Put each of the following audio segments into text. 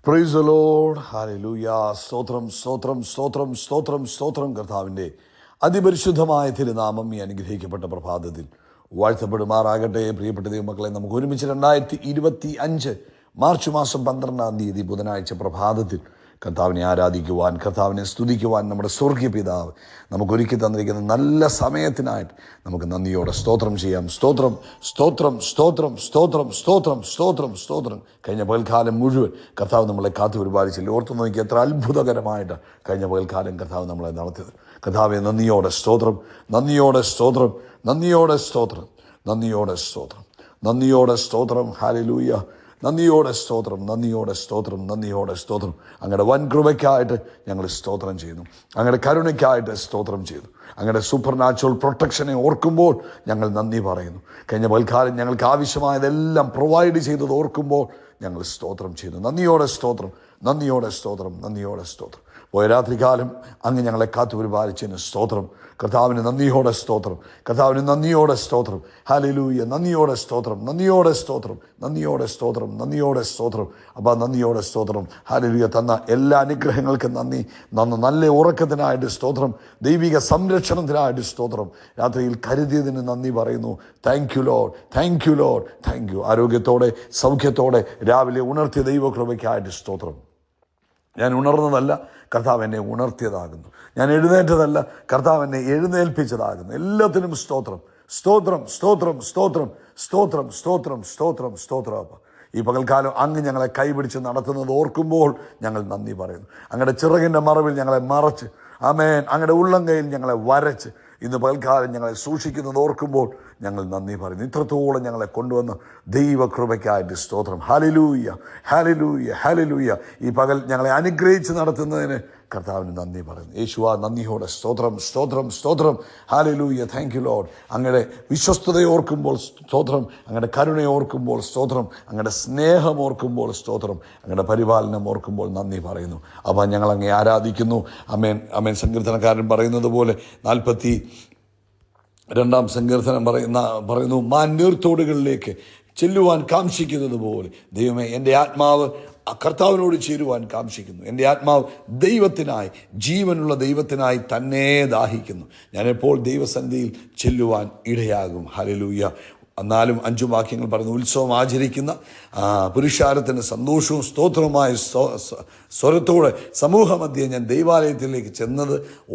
Praise the Lord. Hallelujah. സ്തോത്രം സ്തോത്രം സ്തോത്രം സ്തോത്രം സ്തോത്രം. കർത്താവിൻ്റെ അതിപരിശുദ്ധമായ തിരുനാമം ഈ അനുഗ്രഹിക്കപ്പെട്ട പ്രഭാതത്തിൽ വാഴ്ത്തപ്പെടുമാറാകട്ടെ. പ്രിയപ്പെട്ട ദൈവമക്കളെ, നമുക്ക് ഒരുമിച്ച് 2025 മാർച്ച് മാസം 12-ാം തീയതി ബുധനാഴ്ച പ്രഭാതത്തിൽ കർത്താവിനെ ആരാധിക്കുവാൻ, കർത്താവിനെ സ്തുതിക്കുവാൻ നമ്മുടെ സ്വർഗീയ പിതാവ് നമുക്കൊരുക്കി തന്നിരിക്കുന്ന നല്ല സമയത്തിനായിട്ട് നമുക്ക് നന്ദിയോടെ സ്തോത്രം ചെയ്യാം. സ്തോത്രം സ്തോത്രം സ്തോത്രം സ്തോത്രം സ്തോത്രം സ്തോത്രം സ്തോത്രം. കഴിഞ്ഞ പകൽക്കാലം മുഴുവൻ കർത്താവ് നമ്മളെ കാത്തു പരിപാലിച്ചില്ല. ഓർത്തു നോക്കി എത്ര അത്ഭുതകരമായിട്ട് കഴിഞ്ഞ പകൽക്കാലം കർത്താവ് നമ്മളെ നടത്തിയത്. കർത്താവെ നന്ദിയോടെ സ്തോത്രം, നന്ദിയോടെ സ്തോത്രം, നന്ദിയോടെ സ്തോത്രം, നന്ദിയോടെ സ്തോത്രം, നന്ദിയോടെ സ്തോത്രം. ഹല്ലേലൂയ. നന്ദിയോടെ സ്തോത്രം, നന്ദിയോടെ സ്തോത്രം, നന്ദിയോടെ സ്തോത്രം. അങ്ങയുടെ വൻ കൃപയ്ക്കായിട്ട് ഞങ്ങൾ സ്തോത്രം ചെയ്യുന്നു. അങ്ങയുടെ കരുണയ്ക്കായിട്ട് സ്തോത്രം ചെയ്തു. അങ്ങയുടെ സൂപ്പർ നാച്ചുറൽ പ്രൊട്ടക്ഷനെ ഓർക്കുമ്പോൾ ഞങ്ങൾ നന്ദി പറയുന്നു. കഴിഞ്ഞ പൽക്കാലം ഞങ്ങൾക്ക് ആവശ്യമായതെല്ലാം പ്രൊവൈഡ് ചെയ്തത് ഓർക്കുമ്പോൾ ഞങ്ങൾ സ്തോത്രം ചെയ്തു. നന്ദിയോടെ സ്തോത്രം, നന്ദിയോടെ സ്തോത്രം, നന്ദിയോടെ സ്തോത്രം. പോയ രാത്രികാലം അങ്ങ് ഞങ്ങളെ കാത്തു പരിപാലിച്ചതിന് സ്തോത്രം. കർത്താവിന് നന്ദിയോടെ സ്തോത്രം, കർത്താവിന് നന്ദിയോടെ സ്തോത്രം. ഹല്ലേലൂയ. നന്ദിയോടെ സ്തോത്രം, നന്ദിയോടെ സ്തോത്രം, നന്ദിയോടെ സ്തോത്രം, നന്ദിയോടെ സ്തോത്രം. അപ്പം നന്ദിയോടെ സ്തോത്രം. ഹല്ലേലൂയ. തന്ന എല്ലാ അനുഗ്രഹങ്ങൾക്കും നന്ദി. നല്ല ഉറക്കത്തിനായിട്ട് സ്തോത്രം, ദൈവിക സംരക്ഷണത്തിനായിട്ട് സ്തോത്രം. രാത്രിയിൽ കരുതിയതിന് നന്ദി പറയുന്നു. Thank you Lord, thank you Lord, thank you. ആരോഗ്യത്തോടെ സൗഖ്യത്തോടെ രാവിലെ ഉണർത്തിയ ദൈവകൃപയ്ക്കായിട്ട് സ്തോത്രം. ഞാൻ ഉണർന്നതല്ല, കർത്താവ് എന്നെ ഉണർത്തിയതാകുന്നു. ഞാൻ എഴുന്നേറ്റതല്ല, കർത്താവ് എന്നെ എഴുന്നേൽപ്പിച്ചതാകുന്നു. എല്ലാത്തിനും സ്തോത്രം, സ്തോത്രം, സ്തോത്രം, സ്തോത്രം, സ്തോത്രം, സ്തോത്രം, സ്തോത്രം, സ്തോത്രം. ഈ പകൽക്കാലം അങ്ങ് ഞങ്ങളെ കൈപിടിച്ച് നടത്തുന്നത് ഓർക്കുമ്പോൾ ഞങ്ങൾ നന്ദി പറയുന്നു. അങ്ങയുടെ ചിറകിൻ്റെ മറവിൽ ഞങ്ങളെ മറച്ച്, ആമേൻ, അങ്ങയുടെ ഉള്ളംകൈയിൽ ഞങ്ങളെ വരച്ച് ഇന്ന് പകൽക്കാലം ഞങ്ങളെ സൂക്ഷിക്കുന്നത് ഓർക്കുമ്പോൾ ഞങ്ങൾ നന്ദി പറയുന്നു. ഇത്രത്തോളം ഞങ്ങളെ കൊണ്ടുവന്ന ദൈവകൃപയ്ക്കായിട്ട് സ്തോത്രം. Hallelujah, hallelujah, hallelujah. ഈ പകൽ ഞങ്ങളെ അനുഗ്രഹിച്ച് നടത്തുന്നതിന് കർത്താവിന് നന്ദി പറയുന്നു. യേശുവാ, നന്ദിയോടെ സ്തോത്രം, സ്തോത്രം, സ്തോത്രം. ഹല്ലേലൂയ. Thank you Lord. അങ്ങയുടെ വിശ്വസ്തതയെ ഓർക്കുമ്പോൾ സ്തോത്രം, അങ്ങയുടെ കരുണയെ ഓർക്കുമ്പോൾ സ്തോത്രം, അങ്ങയുടെ സ്നേഹം ഓർക്കുമ്പോൾ സ്തോത്രം, അങ്ങയുടെ പരിപാലനം ഓർക്കുമ്പോൾ നന്ദി പറയുന്നു. അപ്പം ഞങ്ങൾ അങ്ങേ ആരാധിക്കുന്നു. അമേൻ, അമേൻ. സങ്കീർത്തനക്കാരൻ പറയുന്നത് പോലെ 42-ാം സങ്കീർത്തനം പറയുന്നു, മാന്നീർത്തോടുകളിലേക്ക് ചെല്ലുവാൻ കാംക്ഷിക്കുന്നത് പോലെ ദൈവമേ, എൻ്റെ ആത്മാവ് കർത്താവിനോട് ചേരുവാൻ കാംക്ഷിക്കുന്നു. എൻ്റെ ആത്മാവ് ദൈവത്തിനായി, ജീവനുള്ള ദൈവത്തിനായി തന്നെ ദാഹിക്കുന്നു. ഞാനെപ്പോൾ ദൈവസന്നിധിയിൽ ചെല്ലുവാൻ ഇടയാകും. ഹല്ലേലൂയ. എന്നാലും 5 വാക്യങ്ങൾ പറയുന്നു. ഉത്സവം ആചരിക്കുന്ന പുരുഷാരത്തിന് സന്തോഷവും സ്തോത്രവുമായ സ്വരത്തോടെ സമൂഹമധ്യേ ഞാൻ ദൈവാലയത്തിലേക്ക് ചെന്നത്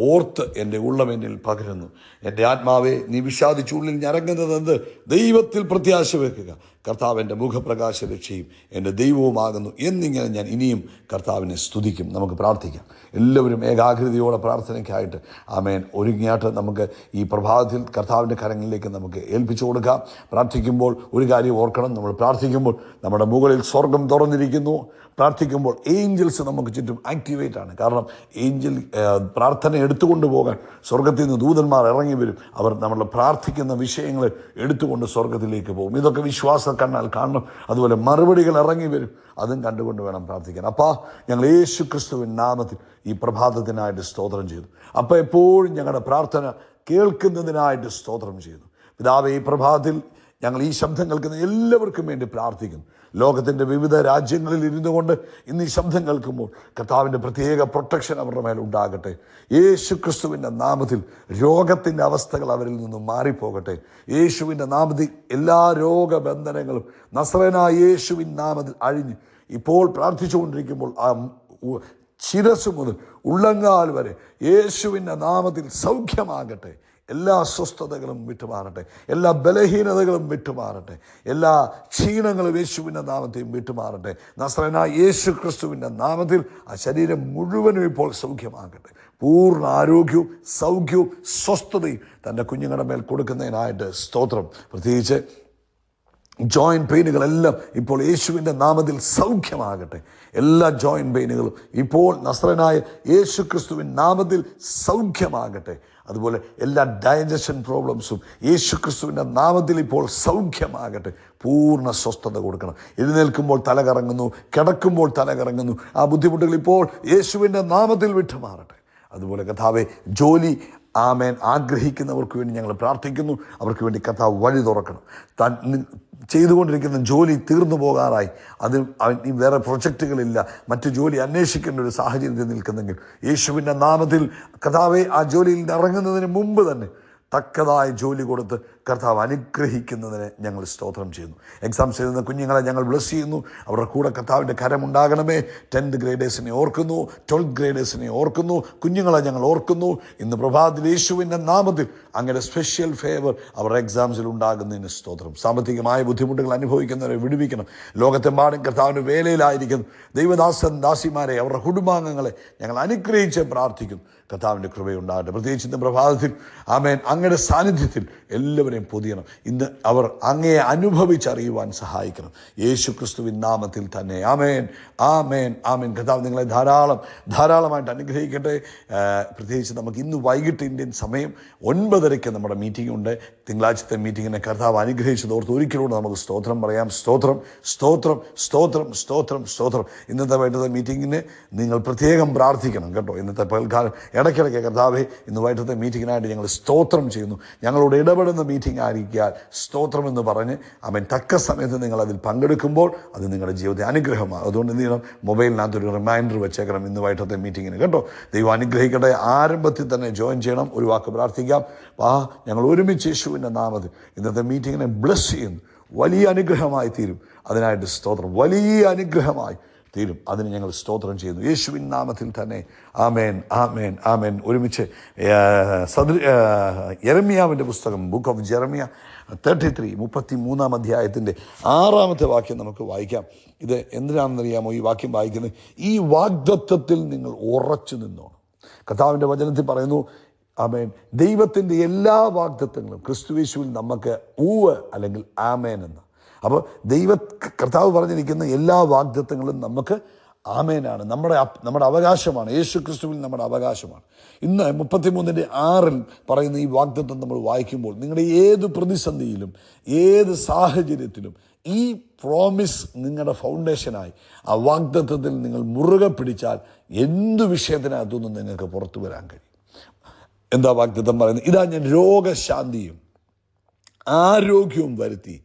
ഓർത്ത് എൻ്റെ ഉള്ളം എന്നിൽ പകരുന്നു. എൻ്റെ ആത്മാവെ, നീ വിഷാദിച്ചുള്ളിൽ ഞരങ്ങുന്നതെന്ത്? ദൈവത്തിൽ പ്രത്യാശ വെക്കുക. കർത്താവ് എൻ്റെ മുഖപ്രകാശ രക്ഷയും എൻ്റെ ദൈവവുമാകുന്നു എന്നിങ്ങനെ ഞാൻ ഇനിയും കർത്താവിനെ സ്തുതിക്കും. നമുക്ക് പ്രാർത്ഥിക്കാം. എല്ലാവരും ഏകാഗ്രതയോടെ പ്രാർത്ഥനയ്ക്കായിട്ട് ആമേൻ ഒരുങ്ങിയായിട്ട് നമുക്ക് ഈ പ്രഭാതത്തിൽ കർത്താവിൻ്റെ കരങ്ങളിലേക്ക് നമുക്ക് ഏൽപ്പിച്ചു കൊടുക്കാം. പ്രാർത്ഥിക്കുമ്പോൾ ഒരു കാര്യം ഓർക്കണം, നമ്മൾ പ്രാർത്ഥിക്കുമ്പോൾ നമ്മുടെ മുകളിൽ സ്വർഗം തുറന്നിരിക്കുന്നു. പ്രാർത്ഥിക്കുമ്പോൾ ഏഞ്ചൽസ് നമുക്ക് ചുറ്റും ആക്ടിവേറ്റ് ആണ്. കാരണം പ്രാർത്ഥന എടുത്തുകൊണ്ട് പോകാൻ സ്വർഗത്തിൽ നിന്ന് ദൂതന്മാർ ഇറങ്ങി വരും. അവർ നമ്മൾ പ്രാർത്ഥിക്കുന്ന വിഷയങ്ങൾ എടുത്തുകൊണ്ട് സ്വർഗത്തിലേക്ക് പോകും. ഇതൊക്കെ വിശ്വാസ കണ്ണാൽ കാണണം. അതുപോലെ മറുപടികൾ ഇറങ്ങി വരും. അതും കണ്ടുകൊണ്ട് വേണം പ്രാർത്ഥിക്കാൻ. അപ്പാ, ഞങ്ങൾ യേശു ക്രിസ്തുവിൻ നാമത്തിൽ ഈ പ്രഭാതത്തിനായിട്ട് സ്തോത്രം ചെയ്തു. അപ്പം എപ്പോഴും ഞങ്ങളുടെ പ്രാർത്ഥന കേൾക്കുന്നതിനായിട്ട് സ്തോത്രം ചെയ്തു. പിതാവേ, ഈ പ്രഭാതത്തിൽ ഞങ്ങൾ ഈ ശബ്ദം കേൾക്കുന്ന എല്ലാവർക്കും വേണ്ടി പ്രാർത്ഥിക്കുന്നു. ലോകത്തിൻ്റെ വിവിധ രാജ്യങ്ങളിൽ ഇരുന്നു കൊണ്ട് ഇന്ന് ഈ ശബ്ദം കേൾക്കുമ്പോൾ കർത്താവിൻ്റെ പ്രത്യേക പ്രൊട്ടക്ഷൻ അവരുടെ മേൽ ഉണ്ടാകട്ടെ. യേശു ക്രിസ്തുവിൻ്റെ നാമത്തിൽ രോഗത്തിൻ്റെ അവസ്ഥകൾ അവരിൽ നിന്നും മാറിപ്പോകട്ടെ. യേശുവിൻ്റെ നാമത്തിൽ എല്ലാ രോഗബന്ധനങ്ങളും നസറേനായ യേശുവിൻ നാമത്തിൽ അഴിഞ്ഞ് ഇപ്പോൾ പ്രാർത്ഥിച്ചുകൊണ്ടിരിക്കുമ്പോൾ ആ ശിരസ് മുതൽ ഉള്ളങ്കാൽ വരെ യേശുവിൻ്റെ നാമത്തിൽ സൗഖ്യമാകട്ടെ. എല്ലാ അസ്വസ്ഥതകളും വിട്ടുമാറട്ടെ, എല്ലാ ബലഹീനതകളും വിട്ടുമാറട്ടെ, എല്ലാ ക്ഷീണങ്ങളും യേശുവിൻ്റെ നാമത്തെയും വിട്ടുമാറട്ടെ. നസറേനായ യേശു ക്രിസ്തുവിൻ്റെ നാമത്തിൽ ആ ശരീരം മുഴുവനും ഇപ്പോൾ സൗഖ്യമാകട്ടെ. പൂർണ്ണ ആരോഗ്യവും സൗഖ്യവും സ്വസ്ഥതയും തൻ്റെ കുഞ്ഞുങ്ങളുടെ മേൽ കൊടുക്കുന്നതിനായിട്ട് സ്തോത്രം. പ്രത്യേകിച്ച് ജോയിൻറ്റ് പെയിനുകളെല്ലാം ഇപ്പോൾ യേശുവിൻ്റെ നാമത്തിൽ സൗഖ്യമാകട്ടെ. എല്ലാ ജോയിൻറ്റ് പെയിനുകളും ഇപ്പോൾ നസറേനായ യേശു ക്രിസ്തുവിൻ നാമത്തിൽ സൗഖ്യമാകട്ടെ. അതുപോലെ എല്ലാ ഡൈജഷൻ പ്രോബ്ലംസും യേശു ക്രിസ്തുവിൻ്റെ നാമത്തിൽ ഇപ്പോൾ സൗഖ്യമാകട്ടെ. പൂർണ്ണ സ്വസ്ഥത കൊടുക്കണം. എഴുന്നേൽക്കുമ്പോൾ തല കറങ്ങുന്നു, കിടക്കുമ്പോൾ തല കറങ്ങുന്നു, ആ ബുദ്ധിമുട്ടുകൾ ഇപ്പോൾ യേശുവിൻ്റെ നാമത്തിൽ വിട്ടുമാറട്ടെ. അതുപോലെ കർത്താവേ, ജോലി ആഗ്രഹിക്കുന്നവർക്ക് വേണ്ടി ഞങ്ങൾ പ്രാർത്ഥിക്കുന്നു. അവർക്ക് വേണ്ടി കർത്താവ് വഴി തുറക്കണം. ചെയ്തുകൊണ്ടിരിക്കുന്ന ജോലി തീർന്നു പോകാറായി, അതിൽ വേറെ പ്രൊജക്റ്റുകളില്ല, മറ്റു ജോലി അന്വേഷിക്കേണ്ട ഒരു സാഹചര്യത്തിൽ നിൽക്കുന്നെങ്കിൽ യേശുവിൻ്റെ നാമത്തിൽ കർത്താവെ ആ ജോലിയിൽ നിന്ന് ഇറങ്ങുന്നതിന് മുമ്പ് തന്നെ തക്കതായ ജോലി കൊടുത്ത് കർത്താവ് അനുഗ്രഹിക്കുന്നതിന് ഞങ്ങൾ സ്തോത്രം ചെയ്യുന്നു. എക്സാംസ് എഴുതുന്ന കുഞ്ഞുങ്ങളെ ഞങ്ങൾ ബ്ലസ് ചെയ്യുന്നു. അവരുടെ കൂടെ കർത്താവിൻ്റെ കരമുണ്ടാകണമേ. 10th ഗ്രേഡേഴ്സിനെ ഓർക്കുന്നു, 12th ഗ്രേഡേഴ്സിനെ ഓർക്കുന്നു, കുഞ്ഞുങ്ങളെ ഞങ്ങൾ ഓർക്കുന്നു. ഇന്ന് പ്രഭാതത്തിൽ യേശുവിൻ്റെ നാമത്തിൽ അങ്ങനെ സ്പെഷ്യൽ ഫേവർ അവരുടെ എക്സാംസിൽ ഉണ്ടാകുന്നതിന് സ്തോത്രം. സാമ്പത്തികമായ ബുദ്ധിമുട്ടുകൾ അനുഭവിക്കുന്നവരെ വിടുവിക്കണം. ലോകത്തെമ്പാടും കർത്താവിൻ്റെ വേലയിലായിരിക്കുന്നു ദൈവദാസൻ ദാസിമാരെ, അവരുടെ കുടുംബാംഗങ്ങളെ ഞങ്ങൾ അനുഗ്രഹിച്ച് പ്രാർത്ഥിക്കുന്നു. കർത്താവിൻ്റെ കൃപയുണ്ടാകട്ടെ. പ്രത്യേകിച്ച് ഇന്ന് പ്രഭാതത്തിൽ അങ്ങയുടെ സാന്നിധ്യത്തിൽ എല്ലാവരെയും പൊതിയണം. ഇന്ന് അവർ അങ്ങയെ അനുഭവിച്ചറിയുവാൻ സഹായിക്കണം. യേശു ക്രിസ്തുവിൻ നാമത്തിൽ തന്നെ. ആമേൻ, ആമേൻ, ആമേൻ. കർത്താവ് നിങ്ങളെ ധാരാളമായിട്ട് അനുഗ്രഹിക്കട്ടെ. പ്രത്യേകിച്ച് നമുക്ക് ഇന്ന് വൈകിട്ട് ഇന്ത്യൻ സമയം 9:30 നമ്മുടെ മീറ്റിംഗ് ഉണ്ട്. തിങ്കളാഴ്ചത്തെ മീറ്റിങ്ങിനെ കർത്താവ് അനുഗ്രഹിച്ചതോർത്ത് ഒരിക്കലൂടെ നമുക്ക് സ്തോത്രം പറയാം. സ്തോത്രം, സ്തോത്രം, സ്തോത്രം, സ്തോത്രം, സ്തോത്രം. ഇന്നത്തെ വൈകിട്ടത്തെ മീറ്റിങ്ങിന് നിങ്ങൾ പ്രത്യേകം പ്രാർത്ഥിക്കണം കേട്ടോ. ഇന്നത്തെ പകൽക്കാലം ഇടയ്ക്കിടയ്ക്ക് കർത്താവെ ഇന്ന് വൈകിട്ടത്തെ മീറ്റിങ്ങിനായിട്ട് ഞങ്ങൾ സ്തോത്രം ചെയ്യുന്നു. ഞങ്ങളോട് ഇടപെടുന്ന മീറ്റിംഗ് ആയിരിക്കാൻ സ്തോത്രം എന്ന് പറഞ്ഞ് തക്ക സമയത്ത് നിങ്ങൾ അതിൽ പങ്കെടുക്കുമ്പോൾ അത് നിങ്ങളുടെ ജീവിതത്തെ അനുഗ്രഹമാണ്. അതുകൊണ്ട് എന്ത് ചെയ്യണം, മൊബൈലിനകത്തൊരു റിമൈൻഡർ വെച്ചേക്കണം ഇന്ന് വൈകിട്ടത്തെ മീറ്റിങ്ങിന് കേട്ടോ. ദൈവം അനുഗ്രഹിക്കട്ടെ. ആരംഭത്തിൽ തന്നെ ജോയിൻ ചെയ്യണം. ഒരു വാക്ക് പ്രാർത്ഥിക്കാം. ഞങ്ങൾ ഒരുമിച്ച് യേശുവിൻ്റെ നാമത്തിൽ ഇന്നത്തെ മീറ്റിങ്ങിനെ ബ്ലസ് ചെയ്യുന്നു. വലിയ അനുഗ്രഹമായി തീരും. അതിനായിട്ട് സ്തോത്രം. വലിയ അനുഗ്രഹമായി തീരും. അതിന് ഞങ്ങൾ സ്തോത്രം ചെയ്യുന്നു യേശുവിൻ നാമത്തിൽ തന്നെ. ആമേൻ, ആമേൻ, ആമേൻ. ഒരുമിച്ച് യെരമ്യാവിൻ്റെ പുസ്തകം, ബുക്ക് ഓഫ് ജെറമിയ 33 33-ാം അധ്യായത്തിൻ്റെ 6-ാമത്തെ വാക്യം നമുക്ക് വായിക്കാം. ഇത് എന്തിനാണെന്നറിയാമോ ഈ വാക്യം വായിക്കുന്നത്? ഈ വാഗ്ദത്തത്തിൽ നിങ്ങൾ ഉറച്ചു നിന്നോണം. കർത്താവിൻ്റെ വചനത്തിൽ പറയുന്നു, ആമേൻ, ദൈവത്തിൻ്റെ എല്ലാ വാഗ്ദത്തങ്ങളും ക്രിസ്തുയേശുവിൽ നമുക്ക് ഊവ് അല്ലെങ്കിൽ ആമേൻ എന്ന്. അപ്പോൾ കർത്താവ് പറഞ്ഞിരിക്കുന്ന എല്ലാ വാഗ്ദത്തങ്ങളും നമുക്ക് ആമേനാണ്, നമ്മുടെ അവകാശമാണ്. യേശു ക്രിസ്തുവിൽ നമ്മുടെ അവകാശമാണ്. ഇന്ന് 33:6 പറയുന്ന ഈ വാഗ്ദത്തം നമ്മൾ വായിക്കുമ്പോൾ നിങ്ങളുടെ ഏത് പ്രതിസന്ധിയിലും ഏത് സാഹചര്യത്തിലും ഈ പ്രോമിസ് നിങ്ങളുടെ ഫൗണ്ടേഷനായി ആ വാഗ്ദത്തത്തിൽ നിങ്ങൾ മുറുകെ പിടിച്ചാൽ എന്ത് വിഷയത്തിനകത്തുനിന്നും നിങ്ങൾക്ക് പുറത്തു വരാൻ കഴിയും. എന്താ വാഗ്ദത്തം പറയുന്നത്? ഇതാ ഞാൻ രോഗശാന്തിയും ആരോഗ്യവും വരുത്തി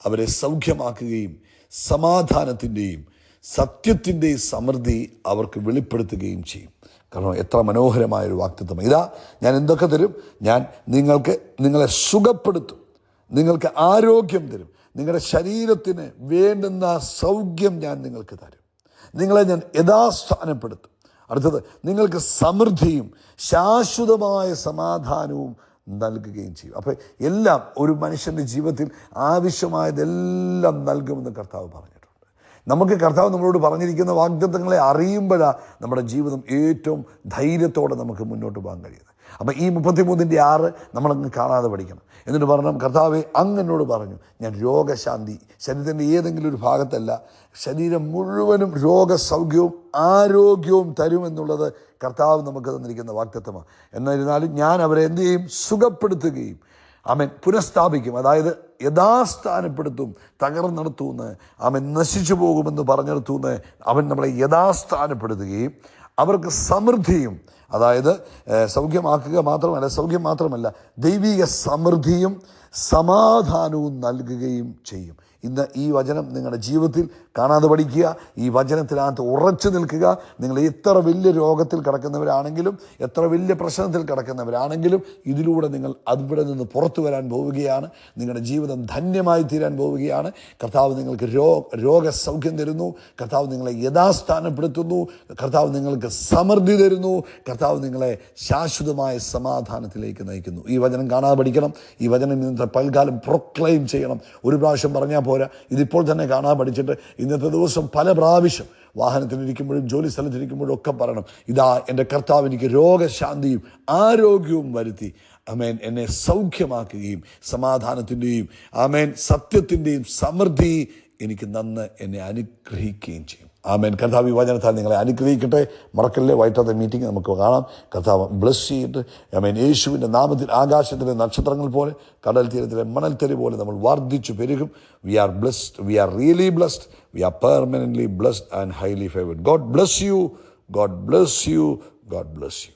അവരെ സൗഖ്യമാക്കുകയും സമാധാനത്തിൻ്റെയും സത്യത്തിൻ്റെയും സമൃദ്ധി അവർക്ക് വെളിപ്പെടുത്തുകയും ചെയ്യും. കാരണം എത്ര മനോഹരമായൊരു വാഗ്ദത്തം. ഇതാ ഞാൻ എന്തൊക്കെ തരും? ഞാൻ നിങ്ങളെ സുഖപ്പെടുത്തും, നിങ്ങൾക്ക് ആരോഗ്യം തരും, നിങ്ങളുടെ ശരീരത്തിന് വേണ്ടുന്ന സൗഖ്യം ഞാൻ നിങ്ങൾക്ക് തരും, നിങ്ങളെ ഞാൻ യഥാസ്ഥാനപ്പെടുത്തും. അടുത്തത്, നിങ്ങൾക്ക് സമൃദ്ധിയും ശാശ്വതമായ സമാധാനവും നൽകുകയും ചെയ്യും. അപ്പോൾ എല്ലാം ഒരു മനുഷ്യൻ്റെ ജീവിതത്തിൽ ആവശ്യമായതെല്ലാം നൽകുമെന്ന് കർത്താവ് പറഞ്ഞിട്ടുണ്ട്. നമുക്ക് കർത്താവ് നമ്മളോട് പറഞ്ഞിരിക്കുന്ന വാഗ്ദത്തങ്ങളെ അറിയുമ്പോഴാണ് നമ്മുടെ ജീവിതം ഏറ്റവും ധൈര്യത്തോടെ നമുക്ക് മുന്നോട്ട് പോകാൻ കഴിയുന്നത്. അപ്പം ഈ 33:6 നമ്മളങ്ങ് കാണാതെ പഠിക്കണം. എന്നിട്ട് പറഞ്ഞു, കർത്താവെ അങ്ങനോട് പറഞ്ഞു ഞാൻ രോഗശാന്തി, ശരീരത്തിൻ്റെ ഏതെങ്കിലും ഒരു ഭാഗത്തല്ല, ശരീരം മുഴുവനും രോഗസൗഖ്യവും ആരോഗ്യവും തരുമെന്നുള്ളത് കർത്താവ് നമുക്ക് തന്നിരിക്കുന്ന വാഗ്ദത്തമാണ്. എന്നിരുന്നാലും ഞാൻ അവരെ എന്ത് ചെയ്യും? സുഖപ്പെടുത്തുകയും പുനഃസ്ഥാപിക്കും. അതായത് യഥാസ്ഥാനപ്പെടുത്തും. തകർന്നെടുത്തുനിന്ന് നശിച്ചു പോകുമെന്ന് പറഞ്ഞെടുത്തുനിന്ന് അവൻ നമ്മളെ യഥാസ്ഥാനപ്പെടുത്തുകയും അവർക്ക് സമൃദ്ധിയും, അതായത് സൗഖ്യം മാത്രമല്ല ദൈവിക സമൃദ്ധിയും സമാധാനവും നൽകുകയും ചെയ്യും. ഇന്ന് ഈ വചനം നിങ്ങളുടെ ജീവിതത്തിൽ കാണാതെ പഠിക്കുക. ഈ വചനത്തിനകത്ത് ഉറച്ചു നിൽക്കുക. നിങ്ങൾ എത്ര വലിയ രോഗത്തിൽ കിടക്കുന്നവരാണെങ്കിലും എത്ര വലിയ പ്രശ്നത്തിൽ കിടക്കുന്നവരാണെങ്കിലും ഇതിലൂടെ നിങ്ങൾ അവിടെ നിന്ന് പുറത്തു വരാൻ പോവുകയാണ്. നിങ്ങളുടെ ജീവിതം ധന്യമായി തീരാൻ പോവുകയാണ്. കർത്താവ് നിങ്ങൾക്ക് രോഗസൗഖ്യം തരുന്നു. കർത്താവ് നിങ്ങളെ യഥാസ്ഥാനപ്പെടുത്തുന്നു. കർത്താവ് നിങ്ങൾക്ക് സമൃദ്ധി തരുന്നു. കർത്താവ് നിങ്ങളെ ശാശ്വതമായ സമാധാനത്തിലേക്ക് നയിക്കുന്നു. ഈ വചനം കാണാതെ പഠിക്കണം. ഈ വചനം ഇന്നത്തെ പൽക്കാലം പ്രൊക്ലെയിം ചെയ്യണം. ഒരു പ്രാവശ്യം പറഞ്ഞാൽ പോരാ, ഇതിപ്പോൾ തന്നെ കാണാൻ പഠിച്ചിട്ട് ഇന്നത്തെ ദിവസം പല പ്രാവശ്യം വാഹനത്തിലിരിക്കുമ്പോഴും ജോലി സ്ഥലത്തിരിക്കുമ്പോഴും ഒക്കെ പറയണം, ഇതാ എൻ്റെ കർത്താവ് എനിക്ക് രോഗശാന്തിയും ആരോഗ്യവും വരുത്തി എന്നെ സൗഖ്യമാക്കുകയും സമാധാനത്തിൻ്റെയും സത്യത്തിൻ്റെയും സമൃദ്ധി എനിക്ക് എന്നെ അനുഗ്രഹിക്കുകയും ചെയ്യും. കർത്താവ് ഈ വചനത്താൽ നിങ്ങളെ അനുഗ്രഹിക്കട്ടെ. മറക്കല്ലേ, വൈകിട്ടത്തെ മീറ്റിംഗ് നമുക്ക് കാണാം. കർത്താവ് ബ്ലസ് ചെയ്തിട്ട് യേശുവിൻ്റെ നാമത്തിൽ ആകാശത്തിലെ നക്ഷത്രങ്ങൾ പോലെ കടൽ തീരത്തിലെ മണൽത്തരി പോലെ നമ്മൾ വർദ്ധിച്ചു പെരുകും. We are blessed, we are really blessed, we are permanently blessed and highly favoured. God bless you, God bless you, God bless U.